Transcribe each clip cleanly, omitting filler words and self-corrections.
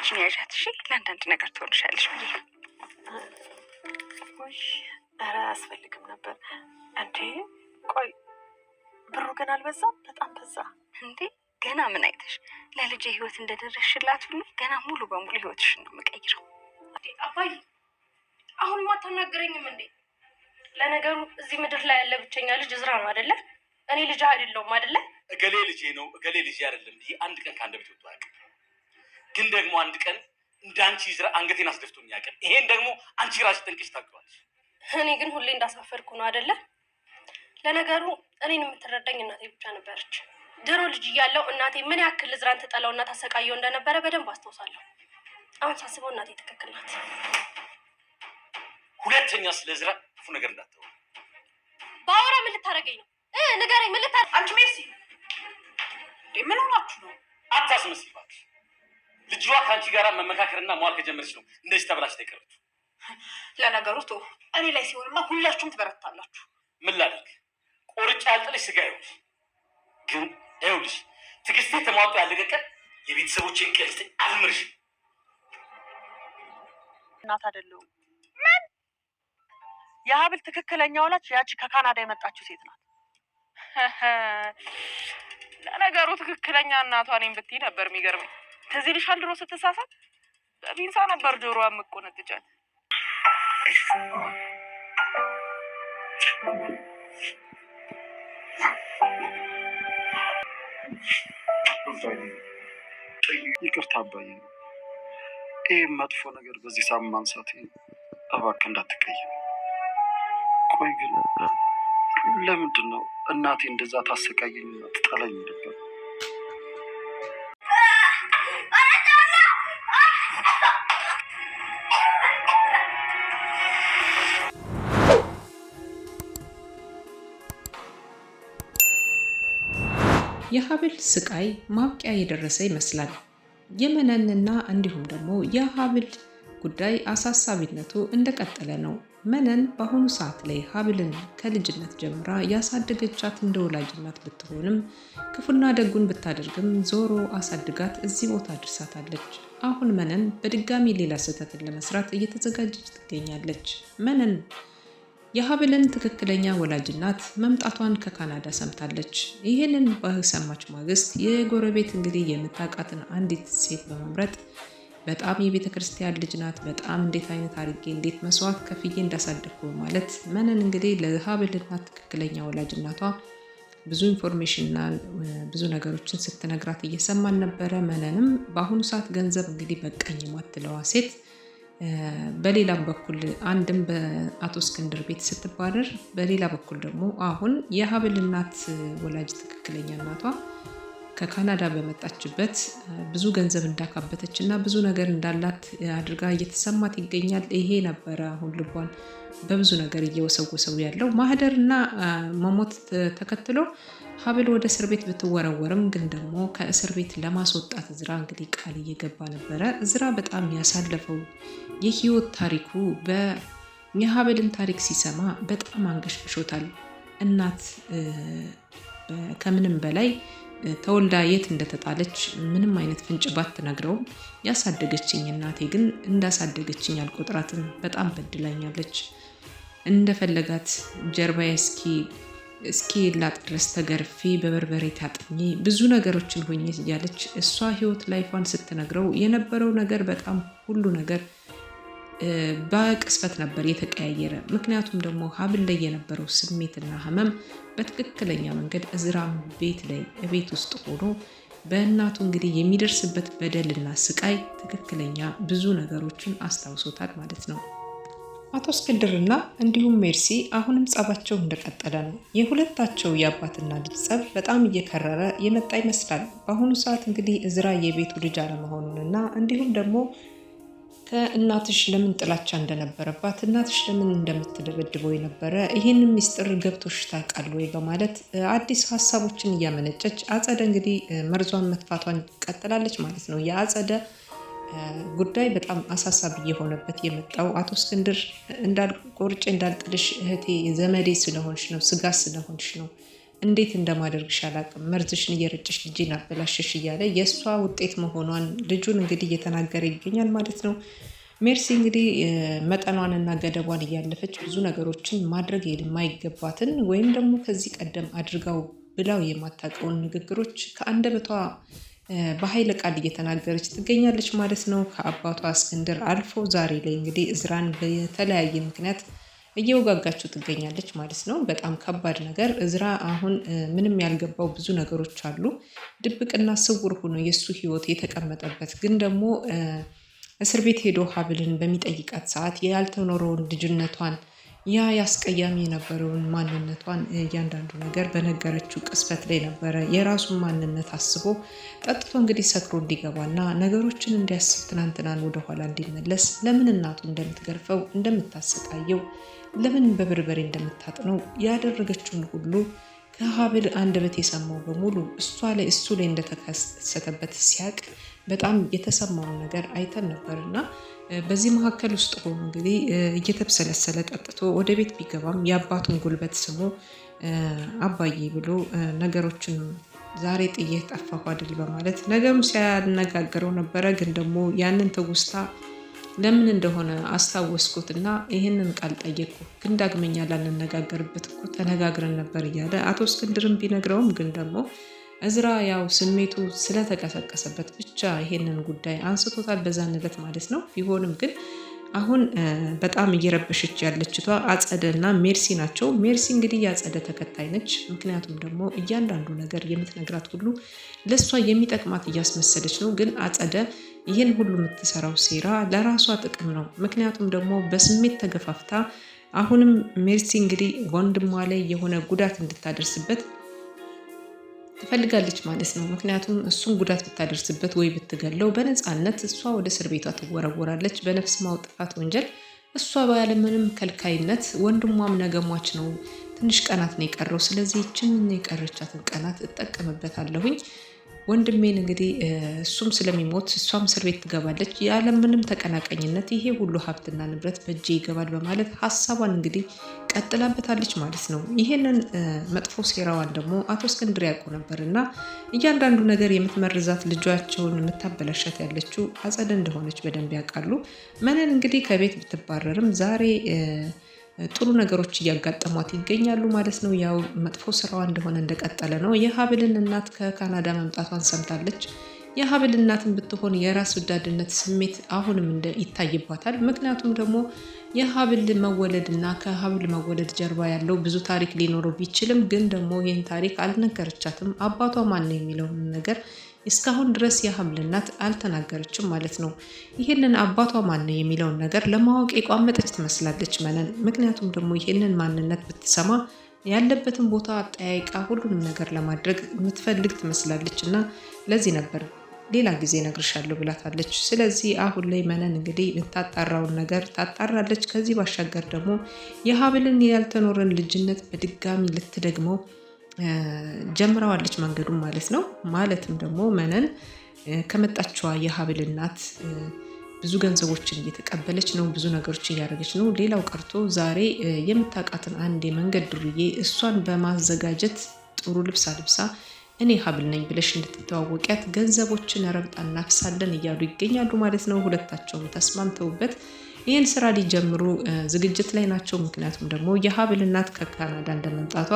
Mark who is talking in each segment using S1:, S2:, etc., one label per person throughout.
S1: ይችን ያዣት እሺ፣ ለአንዳንድ ነገር ትሆንሻለሽ ብዬ።
S2: ወይ ኧረ አያስፈልግም ነበር እንዴ። ቆይ ብሩ ግን አልበዛም? በጣም በዛ
S1: እንዴ። ገና ምን አይተሽ ለልጄ ህይወት እንደደረስሽላት ሁሉ ገና ሙሉ በሙሉ ህይወትሽን ነው የምቀይረው።
S3: አባዬ አሁን አታናግረኝም እንዴ? ለነገሩ እዚህ ምድር ላይ ያለ ብቸኛ ልጅ እዝራ ነው አይደለ? እኔ ልጅ አይደለሁም አይደለ?
S4: እገሌ ልጄ ነው እገሌ ልጄ አይደለም ብዬ አንድ ቀን ከአንድ ቤት ወጥቶ አያውቅም። ግን ደግሞ አንድ ቀን እንዳንቺ እዝራ አንገቴን አስደፍቶኝ ያውቃል። ይሄን ደግሞ አንቺ ራስሽ ጠንቅሽ ታውቂዋለሽ።
S3: እኔ ግን ሁሌ እንዳሳፈርኩ ነው አይደለ? ለነገሩ እኔን የምትረዳኝ እናቴ ብቻ ነበረች። ድሮ ልጅ እያለሁ እናቴ ምን ያክል እዝራን ትጠላውና ታሰቃየው እንደነበረ በደንብ አስታውሳለሁ። አሁን ሳስበው እናቴ ትክክል ናት።
S4: ሁለተኛ ስለ እዝራ ክፉ ነገር እንዳታወራ።
S3: ባወራ ምን ልታረገኝ ነው? ንገረኝ፣ ምን ልታረገኝ?
S2: አንቺ ሜርሲ ምን ሆናችሁ ነው?
S4: አታስመስይ እባክሽ። ልጅዋ ከአንቺ ጋር መመካከርና መዋል ከጀመረች ነው እንደዚህ ተበላሽታ የቀረችው።
S2: ለነገሩ ቶ እኔ ላይ ሲሆንማ ሁላችሁም ትበረታላችሁ።
S4: ምን ላድርግ? ቆርጬ ያልጥልሽ ስጋ ይሆንሽ። ግን ይኸውልሽ ትዕግስቴ ተሟጦ ያለቀቀ የቤተሰቦቼን ቀልጥ አልምርሽ።
S2: እናት አይደለሁም። ምን የሀብል ትክክለኛ ወላጅ ያቺ ከካናዳ የመጣችው ሴት ናት።
S5: ለነገሩ ትክክለኛ እናቷ ነኝ ብትይ ነበር የሚገርመኝ። ከዚህ ልሻል ድሮ ስትሳሳት በፒንሳ ነበር ጆሮዋ የምቆነጥጫት።
S6: ይቅርታ አባዬ፣ ይህ መጥፎ ነገር በዚህ ሳምንት ማንሳት እባክህ እንዳትቀየም። ቆይ ግን ለምንድን ነው እናቴ እንደዛ ታሰቃየኝና ትጠላኝ ነበር?
S7: የሀብል ስቃይ ማብቂያ የደረሰ ይመስላል። የመነንና እንዲሁም ደግሞ የሀብል ጉዳይ አሳሳቢነቱ እንደቀጠለ ነው። መነን በአሁኑ ሰዓት ላይ ሀብልን ከልጅነት ጀምራ ያሳደገቻት እንደ ወላጅ እናት ብትሆንም ክፉና ደጉን ብታደርግም ዞሮ አሳድጋት እዚህ ቦታ አድርሳታለች። አሁን መነን በድጋሚ ሌላ ስህተትን ለመስራት እየተዘጋጀች ትገኛለች። መነን የሀብልን ትክክለኛ ወላጅ እናት መምጣቷን ከካናዳ ሰምታለች። ይህንን በሰማች ማግስት የጎረቤት እንግዲህ የምታውቃትን አንዲት ሴት በመምረጥ በጣም የቤተ ክርስቲያን ልጅ ናት፣ በጣም እንዴት አይነት አድርጌ እንዴት መስዋዕት ከፍዬ እንዳሳደግኩ ማለት መነን እንግዲህ ለሀብል እናት ትክክለኛ ወላጅ እናቷ ብዙ ኢንፎርሜሽንና ብዙ ነገሮችን ስትነግራት እየሰማን ነበረ። መነንም በአሁኑ ሰዓት ገንዘብ እንግዲህ በቀኝ ማትለዋ ሴት በሌላም በኩል አንድም በአቶ እስክንድር ቤት ስትባረር፣ በሌላ በኩል ደግሞ አሁን የሀብል እናት ወላጅ ትክክለኛ እናቷ ከካናዳ በመጣችበት ብዙ ገንዘብ እንዳካበተች እና ብዙ ነገር እንዳላት አድርጋ እየተሰማት ይገኛል። ይሄ ነበረ አሁን ልቧን በብዙ ነገር እየወሰወሰው ያለው። ማህደርና መሞት ተከትሎ ሀብል ወደ እስር ቤት ብትወረወርም ግን ደግሞ ከእስር ቤት ለማስወጣት እዝራ እንግዲህ ቃል እየገባ ነበረ። እዝራ በጣም ያሳለፈው የህይወት ታሪኩ የሀብልን ታሪክ ሲሰማ በጣም አንገሽግሾታል። እናት ከምንም በላይ ተወልዳ የት እንደተጣለች ምንም አይነት ፍንጭ ባትነግረውም ያሳደገችኝ እናቴ ግን እንዳሳደገችኝ አልቆጥራትም፣ በጣም በድላኛለች፣ እንደፈለጋት ጀርባዬ እስኪ ላጥ ድረስ ተገርፌ በበርበሬ ታጥኜ ብዙ ነገሮችን ሆኜ እያለች እሷ ህይወት ላይፏን ስትነግረው የነበረው ነገር በጣም ሁሉ ነገር በቅስፈት ነበር የተቀያየረ። ምክንያቱም ደግሞ ሀብል ላይ የነበረው ስሜትና ህመም በትክክለኛ መንገድ እዝራም ቤት ውስጥ ሆኖ በእናቱ እንግዲህ የሚደርስበት በደልና ስቃይ ትክክለኛ ብዙ ነገሮችን አስታውሶታል ማለት ነው። አቶ እስክንድርና እንዲሁም ሜርሲ አሁንም ጸባቸው እንደቀጠለ ነው። የሁለታቸው የአባትና ልጅ ጸብ በጣም እየከረረ የመጣ ይመስላል። በአሁኑ ሰዓት እንግዲህ እዝራ የቤቱ ልጅ አለመሆኑንና እንዲሁም ደግሞ ከእናትሽ ለምን ጥላቻ እንደነበረባት እናትሽ ለምን እንደምትደበድበው የነበረ ይህንን ሚስጥር ገብቶሽ ታውቃል ወይ በማለት አዲስ ሀሳቦችን እያመነጨች አጸደ እንግዲህ መርዟን መጥፋቷን ቀጥላለች ማለት ነው። የአጸደ ጉዳይ በጣም አሳሳቢ የሆነበት የመጣው አቶ እስክንድር ቆርጬ እንዳልጥልሽ እህቴ ዘመዴ ስለሆንሽ ነው፣ ስጋ ስለሆንሽ ነው፣ እንዴት እንደማደርግሽ አላውቅም፣ መርዝሽን እየረጨሽ ልጄን አበላሽሽ እያለ የእሷ ውጤት መሆኗን ልጁን እንግዲህ እየተናገረ ይገኛል ማለት ነው። ሜርሲ እንግዲህ መጠኗንና ገደቧን እያለፈች ብዙ ነገሮችን ማድረግ የማይገባትን ወይም ደግሞ ከዚህ ቀደም አድርጋው ብላው የማታውቀውን ንግግሮች ከአንደበቷ በኃይለ ቃል እየተናገረች ትገኛለች ማለት ነው። ከአባቷ እስክንድር አልፎ ዛሬ ላይ እንግዲህ እዝራን በተለያየ ምክንያት እየወጋጋችው ትገኛለች ማለት ነው። በጣም ከባድ ነገር። እዝራ አሁን ምንም ያልገባው ብዙ ነገሮች አሉ። ድብቅና ስውር ሆኖ የእሱ ህይወት የተቀመጠበት ግን ደግሞ እስር ቤት ሄዶ ሀብልን በሚጠይቃት ሰዓት ያልተኖረውን ልጅነቷን ያ ያስቀያሚ የነበረውን ማንነቷን እያንዳንዱ ነገር በነገረችው ቅስፈት ላይ ነበረ የራሱን ማንነት አስቦ ጠጥቶ እንግዲህ ሰክሮ እንዲገባና ነገሮችን እንዲያስብ ትናንትናን ወደኋላ እንዲመለስ ለምን እናቱ እንደምትገርፈው እንደምታሰቃየው ለምን በበርበሬ እንደምታጥነው ያደረገችውን ሁሉ ከሀብል አንደበት የሰማው በሙሉ እሱ ላይ እንደተከሰተበት ሲያቅ በጣም የተሰማውን ነገር አይተን ነበርና በዚህ መካከል ውስጥ ሆኖ እንግዲህ እየተብሰለሰለ ጠጥቶ ወደ ቤት ቢገባም የአባቱን ጉልበት ስሞ አባዬ ብሎ ነገሮችን ዛሬ ጥዬ ጠፋሁ አይደል በማለት ነገሩ ሲያነጋግረው ነበረ። ግን ደግሞ ያንን ትውስታ ለምን እንደሆነ አስታወስኩትና ይህንን ቃል ጠየቅኩ፣ ግን ዳግመኛ ላንነጋገርበት እኮ ተነጋግረን ነበር እያለ አቶ እስክንድርም ቢነግረውም ግን ደግሞ እዝራ ያው ስሜቱ ስለተቀሰቀሰበት ብቻ ይሄንን ጉዳይ አንስቶታል በዛን ዕለት ማለት ነው። ቢሆንም ግን አሁን በጣም እየረበሸች ያለችቷ አጸደና ሜርሲ ናቸው። ሜርሲ እንግዲህ የአጸደ ተከታይ ነች። ምክንያቱም ደግሞ እያንዳንዱ ነገር የምትነግራት ሁሉ ለእሷ የሚጠቅማት እያስመሰለች ነው። ግን አጸደ ይህን ሁሉ የምትሰራው ሴራ ለራሷ ጥቅም ነው። ምክንያቱም ደግሞ በስሜት ተገፋፍታ አሁንም ሜርሲ እንግዲህ ወንድሟ ላይ የሆነ ጉዳት እንድታደርስበት ትፈልጋለች ማለት ነው። ምክንያቱም እሱን ጉዳት ብታደርስበት ወይ ብትገለው በነፃነት እሷ ወደ እስር ቤቷ ትወረወራለች በነፍስ ማጥፋት ወንጀል። እሷ ባለምንም ከልካይነት ወንድሟም ነገሟች ነው። ትንሽ ቀናት ነው የቀረው። ስለዚህ ይችን የቀረቻትን ቀናት እጠቀምበታለሁኝ ወንድሜን እንግዲህ እሱም ስለሚሞት እሷም እስር ቤት ትገባለች ያለምንም ተቀናቃኝነት ይሄ ሁሉ ሀብትና ንብረት በእጄ ይገባል በማለት ሀሳቧን እንግዲህ ቀጥላበታለች ማለት ነው። ይሄንን መጥፎ ሴራዋን ደግሞ አቶ እስክንድር ያውቁ ነበር እና እያንዳንዱ ነገር የምትመርዛት ልጇቸውን የምታበላሻት ያለችው አጸደ እንደሆነች በደንብ ያውቃሉ። መነን እንግዲህ ከቤት ብትባረርም ዛሬ ጥሩ ነገሮች እያጋጠሟት ይገኛሉ ማለት ነው። ያው መጥፎ ስራዋ እንደሆነ እንደቀጠለ ነው። የሀብልን እናት ከካናዳ መምጣቷን ሰምታለች። የሀብል እናትን ብትሆን የራስ ወዳድነት ስሜት አሁንም ይታይባታል። ምክንያቱም ደግሞ የሀብል መወለድ እና ከሀብል መወለድ ጀርባ ያለው ብዙ ታሪክ ሊኖረው ቢችልም ግን ደግሞ ይህን ታሪክ አልነገረቻትም። አባቷ ማን ነው የሚለውን ነገር እስካሁን ድረስ የሀብል እናት አልተናገረችም ማለት ነው። ይህንን አባቷ ማን ነው የሚለውን ነገር ለማወቅ የቋመጠች ትመስላለች መነን። ምክንያቱም ደግሞ ይህንን ማንነት ብትሰማ ያለበትን ቦታ አጠያይቃ ሁሉንም ነገር ለማድረግ የምትፈልግ ትመስላለች እና ለዚህ ነበር ሌላ ጊዜ እነግርሻለሁ ብላታለች። ስለዚህ አሁን ላይ መነን እንግዲህ የምታጣራውን ነገር ታጣራለች። ከዚህ ባሻገር ደግሞ የሀብልን ያልተኖረን ልጅነት በድጋሚ ልትደግመው ጀምረዋለች መንገዱን ማለት ነው። ማለትም ደግሞ መነን ከመጣችዋ የሀብል እናት ብዙ ገንዘቦችን እየተቀበለች ነው። ብዙ ነገሮች እያደረገች ነው። ሌላው ቀርቶ ዛሬ የምታውቃትን አንድ የመንገድ ዱርዬ እሷን በማዘጋጀት ጥሩ ልብስ አልብሳ እኔ ሀብል ነኝ ብለሽ እንድትተዋወቂያት ገንዘቦችን ረብጣ እናፍሳለን እያሉ ይገኛሉ ማለት ነው። ሁለታቸውም ተስማምተውበት ይህን ስራ ሊጀምሩ ዝግጅት ላይ ናቸው። ምክንያቱም ደግሞ የሀብል እናት ከካናዳ እንደመምጣቷ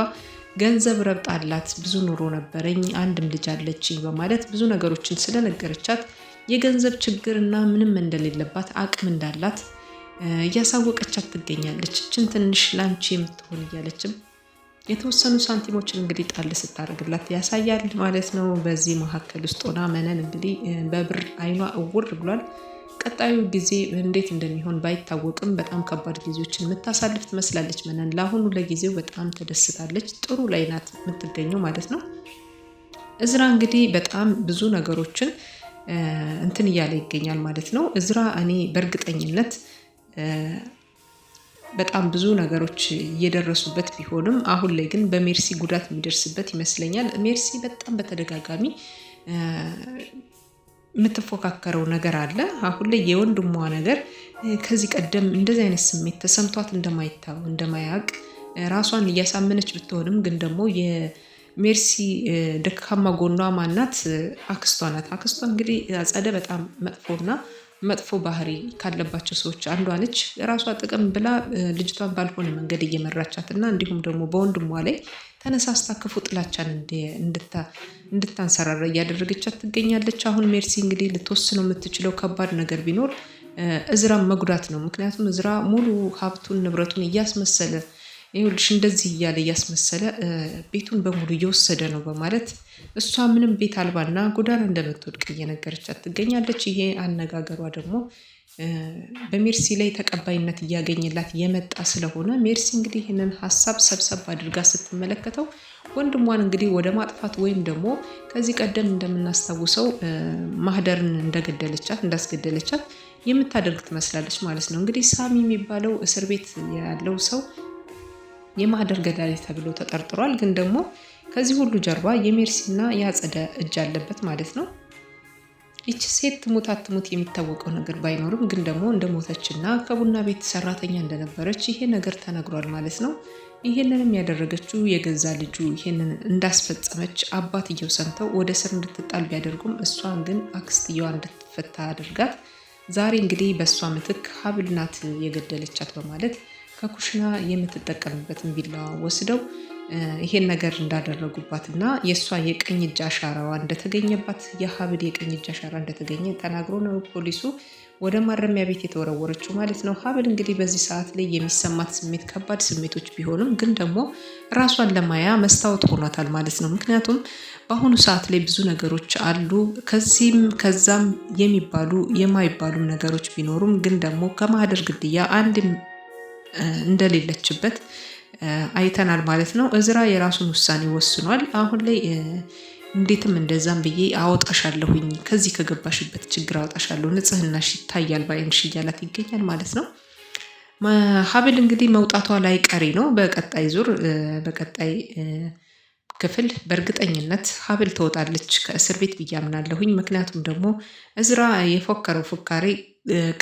S7: ገንዘብ ረብጣ አላት፣ ብዙ ኑሮ ነበረኝ፣ አንድም ልጅ አለችኝ በማለት ብዙ ነገሮችን ስለነገረቻት የገንዘብ ችግርና ምንም እንደሌለባት አቅም እንዳላት እያሳወቀቻት ትገኛለች። እችን ትንሽ ላንቺ የምትሆን እያለችም የተወሰኑ ሳንቲሞችን እንግዲህ ጣል ስታደርግላት ያሳያል ማለት ነው። በዚህ መካከል ውስጥ ሆና መነን እንግዲህ በብር አይኗ እውር ብሏል። ቀጣዩ ጊዜ እንዴት እንደሚሆን ባይታወቅም በጣም ከባድ ጊዜዎችን የምታሳልፍ ትመስላለች መነን። ለአሁኑ ለጊዜው በጣም ተደስታለች። ጥሩ ላይ ናት የምትገኘው ማለት ነው። እዝራ እንግዲህ በጣም ብዙ ነገሮችን እንትን እያለ ይገኛል ማለት ነው። እዝራ እኔ በእርግጠኝነት በጣም ብዙ ነገሮች እየደረሱበት ቢሆንም አሁን ላይ ግን በሜርሲ ጉዳት የሚደርስበት ይመስለኛል። ሜርሲ በጣም በተደጋጋሚ የምትፎካከረው ነገር አለ። አሁን ላይ የወንድሟ ነገር ከዚህ ቀደም እንደዚህ አይነት ስሜት ተሰምቷት እንደማያውቅ ራሷን እያሳመነች ብትሆንም ግን ደግሞ ሜርሲ ደካማ ጎኗ ማናት? አክስቷ ናት። አክስቷ እንግዲህ አጸደ በጣም መጥፎና መጥፎ ባህሪ ካለባቸው ሰዎች አንዷ ነች። ራሷ ጥቅም ብላ ልጅቷን ባልሆነ መንገድ እየመራቻት እና እንዲሁም ደግሞ በወንድሟ ላይ ተነሳስታ ክፉ ጥላቻን እንድታንሰራራ እያደረገቻት ትገኛለች። አሁን ሜርሲ እንግዲህ ልትወስነው የምትችለው ከባድ ነገር ቢኖር እዝራን መጉዳት ነው። ምክንያቱም እዝራ ሙሉ ሀብቱን ንብረቱን እያስመሰለ ይኸውልሽ እንደዚህ እያለ እያስመሰለ ቤቱን በሙሉ እየወሰደ ነው በማለት እሷ ምንም ቤት አልባና ጎዳና እንደምትወድቅ እየነገረቻት ትገኛለች። ይሄ አነጋገሯ ደግሞ በሜርሲ ላይ ተቀባይነት እያገኘላት የመጣ ስለሆነ ሜርሲ እንግዲህ ይህንን ሀሳብ ሰብሰብ አድርጋ ስትመለከተው ወንድሟን እንግዲህ ወደ ማጥፋት ወይም ደግሞ ከዚህ ቀደም እንደምናስታውሰው ማህደርን እንዳስገደለቻት የምታደርግ ትመስላለች ማለት ነው። እንግዲህ ሳሚ የሚባለው እስር ቤት ያለው ሰው የማህደር ገዳይ ተብሎ ተጠርጥሯል። ግን ደግሞ ከዚህ ሁሉ ጀርባ የሜርሲና የአጸደ እጅ አለበት ማለት ነው። ይቺ ሴት ትሙት አትሙት የሚታወቀው ነገር ባይኖርም ግን ደግሞ እንደሞተችና ከቡና ቤት ሰራተኛ እንደነበረች ይሄ ነገር ተነግሯል ማለት ነው። ይሄንንም ያደረገችው የገዛ ልጁ ይሄንን እንዳስፈጸመች አባትየው ሰምተው ወደ ስር እንድትጣል ቢያደርጉም እሷን ግን አክስትየዋ እንድትፈታ አድርጋት ዛሬ እንግዲህ በእሷ ምትክ ሀብል ናት የገደለቻት በማለት ከኩሽና የምትጠቀምበትን ቢላዋ ወስደው ይሄን ነገር እንዳደረጉባት እና የእሷ የቀኝ እጅ አሻራዋ እንደተገኘባት የሀብል የቀኝ እጅ አሻራ እንደተገኘ ተናግሮ ነው ፖሊሱ ወደ ማረሚያ ቤት የተወረወረችው ማለት ነው። ሀብል እንግዲህ በዚህ ሰዓት ላይ የሚሰማት ስሜት ከባድ ስሜቶች ቢሆንም ግን ደግሞ ራሷን ለማያ መስታወት ሆኗታል ማለት ነው። ምክንያቱም በአሁኑ ሰዓት ላይ ብዙ ነገሮች አሉ፣ ከዚህም ከዛም የሚባሉ የማይባሉ ነገሮች ቢኖሩም ግን ደግሞ ከማህደር ግድያ አንድም እንደሌለችበት አይተናል ማለት ነው። እዝራ የራሱን ውሳኔ ወስኗል። አሁን ላይ እንዴትም እንደዛም ብዬ አወጣሻለሁኝ፣ ከዚህ ከገባሽበት ችግር አወጣሻለሁ፣ ንጽህናሽ ይታያል በአይንሽ እያላት ይገኛል ማለት ነው። ሀብል እንግዲህ መውጣቷ ላይ ቀሪ ነው። በቀጣይ ክፍል በእርግጠኝነት ሀብል ትወጣለች ከእስር ቤት ብዬ አምናለሁኝ። ምክንያቱም ደግሞ እዝራ የፎከረው ፉካሬ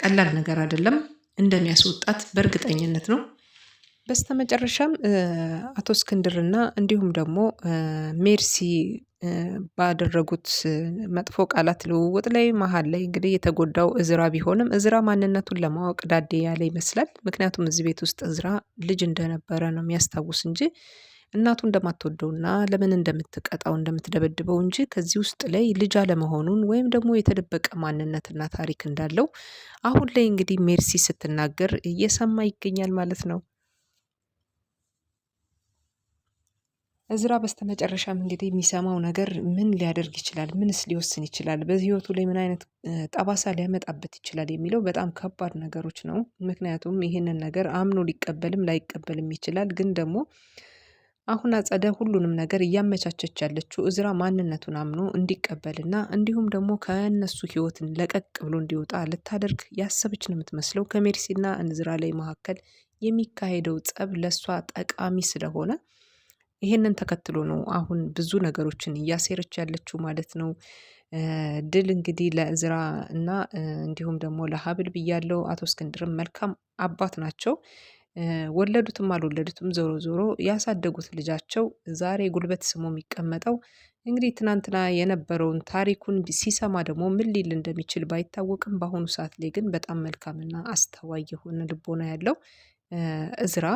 S7: ቀላል ነገር አይደለም፣ እንደሚያስወጣት በእርግጠኝነት ነው። በስተመጨረሻም አቶ እስክንድርና እንዲሁም ደግሞ ሜርሲ ባደረጉት መጥፎ ቃላት ልውውጥ ላይ መሀል ላይ እንግዲህ የተጎዳው እዝራ ቢሆንም እዝራ ማንነቱን ለማወቅ ዳዴ ያለ ይመስላል። ምክንያቱም እዚህ ቤት ውስጥ እዝራ ልጅ እንደነበረ ነው የሚያስታውስ እንጂ እናቱ እንደማትወደውና ለምን እንደምትቀጣው እንደምትደበድበው እንጂ ከዚህ ውስጥ ላይ ልጅ አለመሆኑን ወይም ደግሞ የተደበቀ ማንነትና ታሪክ እንዳለው አሁን ላይ እንግዲህ ሜርሲ ስትናገር እየሰማ ይገኛል ማለት ነው። እዝራ በስተመጨረሻም እንግዲህ የሚሰማው ነገር ምን ሊያደርግ ይችላል? ምንስ ሊወስን ይችላል? በህይወቱ ላይ ምን አይነት ጠባሳ ሊያመጣበት ይችላል የሚለው በጣም ከባድ ነገሮች ነው። ምክንያቱም ይህንን ነገር አምኖ ሊቀበልም ላይቀበልም ይችላል። ግን ደግሞ አሁን አጸደ ሁሉንም ነገር እያመቻቸች ያለችው እዝራ ማንነቱን አምኖ እንዲቀበልና እንዲሁም ደግሞ ከእነሱ ህይወትን ለቀቅ ብሎ እንዲወጣ ልታደርግ ያሰበች ነው የምትመስለው። ከሜርሲና እዝራ ላይ መካከል የሚካሄደው ጸብ ለእሷ ጠቃሚ ስለሆነ ይሄንን ተከትሎ ነው አሁን ብዙ ነገሮችን እያሴረች ያለችው ማለት ነው። ድል እንግዲህ ለእዝራ እና እንዲሁም ደግሞ ለሀብል ብያለው። አቶ እስክንድርም መልካም አባት ናቸው። ወለዱትም አልወለዱትም ዞሮ ዞሮ ያሳደጉት ልጃቸው ዛሬ ጉልበት ስሞ የሚቀመጠው እንግዲህ ትናንትና የነበረውን ታሪኩን ሲሰማ ደግሞ ምን ሊል እንደሚችል ባይታወቅም በአሁኑ ሰዓት ላይ ግን በጣም መልካምና አስተዋይ የሆነ ልቦና ያለው እዝራ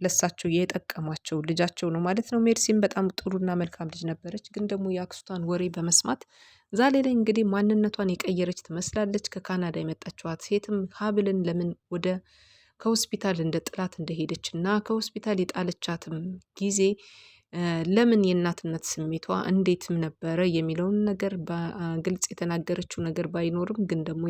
S7: ለሳቸው የጠቀማቸው ልጃቸው ነው ማለት ነው። ሜርሲም በጣም ጥሩና መልካም ልጅ ነበረች። ግን ደግሞ የአክስቷን ወሬ በመስማት ዛሬ ላይ እንግዲህ ማንነቷን የቀየረች ትመስላለች። ከካናዳ የመጣችዋት ሴትም ሀብልን ለምን ወደ ከሆስፒታል እንደ ጥላት እንደሄደች እና ከሆስፒታል የጣለቻትም ጊዜ ለምን የእናትነት ስሜቷ እንዴትም ነበረ የሚለውን ነገር በግልጽ የተናገረችው ነገር ባይኖርም ግን ደግሞ